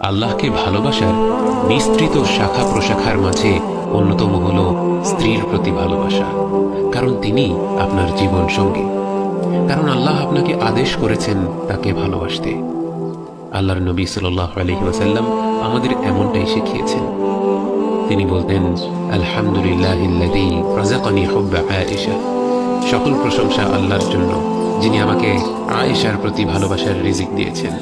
আল্লাহকে ভালোবাসার বিস্তৃত শাখা প্রশাখার মাঝে অন্যতম হল স্ত্রীর প্রতি ভালোবাসা, কারণ তিনি আপনার জীবন সঙ্গী। কারণ আল্লাহ আপনাকে আদেশ করেছেন তাকে ভালোবাসতে। আল্লাহর নবী সাল্লাল্লাহু আলাইহি ওয়াসাল্লাম আমাদের এমনটাই শিখিয়েছেন। তিনি বলতেন, আলহামদুলিল্লাহিল্লাযী রাযাকানি হুব্বা আয়েশা। সকল প্রশংসা আল্লাহর জন্য, যিনি আমাকে আয়েশার প্রতি ভালোবাসার রিজিক দিয়েছেন।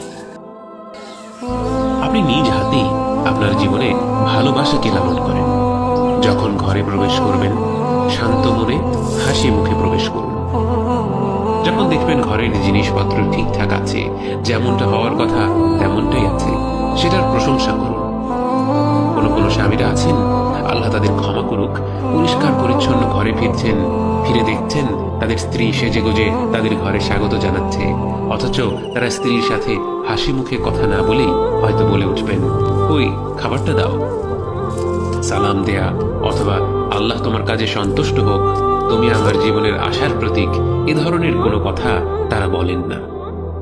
আপনি নিজ হাতেই আপনার জীবনে ভালোবাসাকে লালন করেন। যখন ঘরে প্রবেশ করবেন, শান্ত মনে হাসি মুখে প্রবেশ করুন। যখন দেখবেন ঘরের জিনিসপত্র ঠিকঠাক আছে, যেমনটা হওয়ার কথা তেমনটাই আছে, সেটার প্রশংসা করুন। কোন স্বামীরা আছেন, আল্লাহ তাদের ক্ষমা করুক, পরিষ্কার পরিচ্ছন্ন ঘরে ফিরছেন, ফিরে দেখছেন তাদের স্ত্রী সেজেগুজে তাদের ঘরে স্বাগত জানাচ্ছে, অথচ তারা স্ত্রীর সাথে হাসি মুখে কথা না বলেই হয়তো বলে উঠবেন, ওই খাবারটা দাও। সালাম দেয়া অথবা আল্লাহ তোমার কাজে সন্তুষ্ট হোক, তুমি আমার জীবনের আশার প্রতীক, এ ধরনের কোনো কথা তারা বলেন না।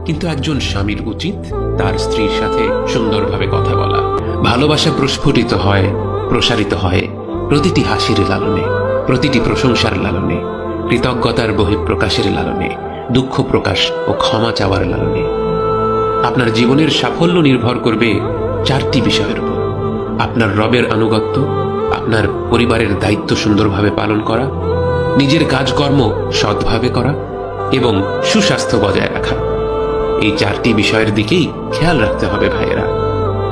কিন্তু একজন স্বামীর উচিত তার স্ত্রীর সাথে সুন্দরভাবে কথা বলা। ভালোবাসা প্রস্ফুটিত হয়, প্রসারিত হয় প্রতিটি হাসির লালনে, প্রতিটি প্রশংসার লালনে, কৃতজ্ঞতার বহিঃপ্রকাশের লালনে, দুঃখ প্রকাশ ও ক্ষমা চাওয়ার লালনে। আপনার জীবনের সাফল্য নির্ভর করবে চারটি বিষয়ের উপর: আপনার রবের আনুগত্য, আপনার পরিবারের দায়িত্ব সুন্দরভাবে পালন করা, নিজের কাজকর্ম সৎভাবে করা এবং সুস্বাস্থ্য বজায় রাখা। এই চারটি বিষয়ের দিকেই খেয়াল রাখতে হবে ভাইয়েরা।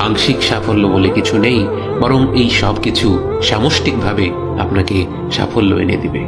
আংশিক সাফল্য বলে কিছু নেই, বরং এই সব কিছু সামষ্টিকভাবে আপনাকে সাফল্য এনে দিবে।